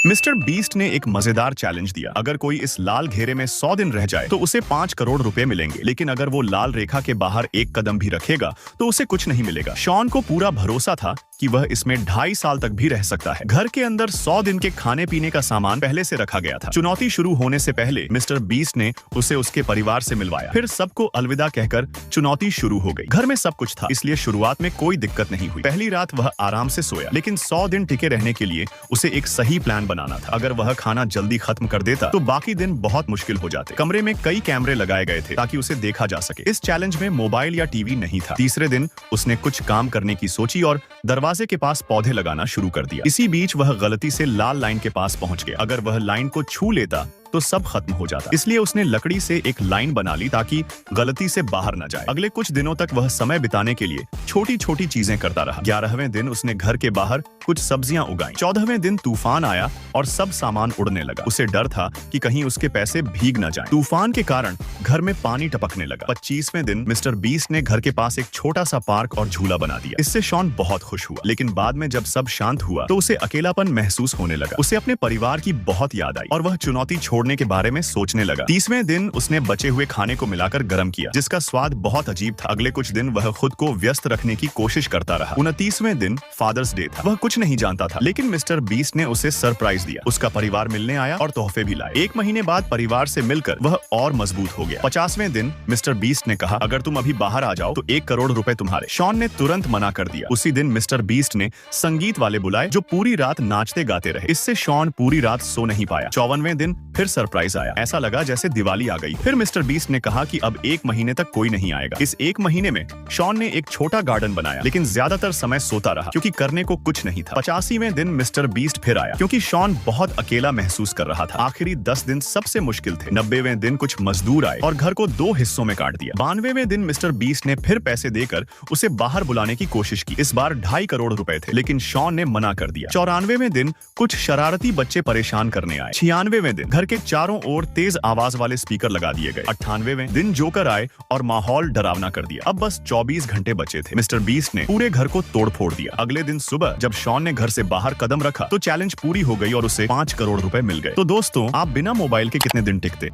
Mister beast ने एक मजेदार चैलेंज दिया। अगर कोई इस लाल घेरे में 100 दिन रह जाए तो उसे 5 करोड़ रुपए मिलेंगे, लेकिन अगर वो लाल रेखा के बाहर एक कदम भी रखेगा तो उसे कुछ नहीं मिलेगा। शॉन को पूरा भरोसा था कि वह इसमें 2.5 साल तक भी रह सकता है। घर के अंदर 100 दिन के खाने पीने का सामान पहले से रखा गया था। चुनौती शुरू होने से पहले मिस्टर बीस्ट ने उसे उसके परिवार से मिलवाया। फिर सबको अलविदा कहकर चुनौती शुरू हो गई। घर में सब कुछ था, इसलिए शुरुआत में कोई दिक्कत नहीं हुई। पहली रात वह आराम से सोया, लेकिन 100 दिन टिके रहने के लिए उसे एक सही प्लान बनाना था। अगर वह खाना जल्दी खत्म कर देता तो बाकी दिन बहुत मुश्किल हो जाते। कमरे में कई कैमरे लगाए गए थे ताकि उसे देखा जा सके। इस चैलेंज में मोबाइल या टीवी नहीं था। तीसरे दिन उसने कुछ काम करने की सोची और दरवाजे के पास पौधे लगाना शुरू कर दिया। इसी बीच वह गलती से लाल लाइन के पास पहुंच गया। अगर वह लाइन को छू लेता तो सब खत्म हो जाता। इसलिए उसने लकड़ी से एक लाइन बना ली ताकि गलती से बाहर न जाए। अगले कुछ दिनों तक वह समय बिताने के लिए छोटी छोटी चीजें करता रहा। 11वें दिन उसने घर के बाहर कुछ सब्जियां उगाई। 14वें दिन तूफान आया और सब सामान उड़ने लगा। उसे डर था कि कहीं उसके पैसे भीग न जाएं। तूफान के कारण घर में पानी टपकने लगा। 25वें दिन मिस्टर बीस्ट ने घर के पास एक छोटा सा पार्क और झूला बना दिया। इससे शॉन बहुत खुश हुआ, लेकिन बाद में जब सब शांत हुआ तो उसे अकेलापन महसूस होने लगा। उसे अपने परिवार की बहुत याद आई और वह चुनौती छोड़ने के बारे में सोचने लगा। 30वें दिन उसने बचे हुए खाने को मिलाकर गर्म किया, जिसका स्वाद बहुत अजीब था। अगले कुछ दिन वह खुद को व्यस्त रखने की कोशिश करता रहा। 29वें दिन फादर्स डे था। वह कुछ नहीं जानता था, लेकिन मिस्टर बीस्ट ने उसे सरप्राइज दिया। उसका परिवार मिलने आया और तोहफे भी लाए। 1 महीने बाद परिवार से मिलकर वह और मजबूत हो गया। 50वें दिन मिस्टर बीस्ट ने कहा, अगर तुम अभी बाहर आ जाओ तो 1 करोड़ रुपए तुम्हारे। शॉन ने तुरंत मना कर दिया। उसी दिन मिस्टर बीस्ट ने संगीत वाले बुलाए जो पूरी रात नाचते गाते रहे। इससे शॉन पूरी रात सो नहीं पाया। 54वें दिन फिर सरप्राइज आया। ऐसा लगा जैसे दिवाली आ गई। फिर मिस्टर बीस्ट ने कहा कि अब 1 महीने तक कोई नहीं आएगा। इस 1 महीने में शॉन ने एक छोटा गार्डन बनाया, लेकिन ज्यादातर समय सोता रहा क्योंकि करने को कुछ नहीं था। 85वें दिन मिस्टर बीस्ट फिर आया क्योंकि शॉन बहुत अकेला महसूस कर रहा था। आखिरी 10 दिन सबसे मुश्किल थे। 90वें दिन कुछ मजदूर आए और घर को 2 हिस्सों में काट दिया। 92वें दिन मिस्टर बीस्ट ने फिर पैसे देकर उसे बाहर बुलाने की कोशिश की। इस बार 2.5 करोड़ रुपए थे, लेकिन शॉन ने मना कर दिया। 94वें दिन कुछ शरारती बच्चे परेशान करने आए। 96वें दिन घर के चारों ओर तेज आवाज वाले स्पीकर लगा दिए गए। 98वें दिन जोकर आए और माहौल डरावना कर दिया। अब बस 24 घंटे बचे थे। मिस्टर बीस्ट ने पूरे घर को तोड़ फोड़ दिया। अगले दिन सुबह जब शॉन ने घर से बाहर कदम रखा तो चैलेंज पूरी हो गई और उसे 5 करोड़ रुपए मिल गए। तो दोस्तों, आप बिना मोबाइल के कितने दिन टिकते?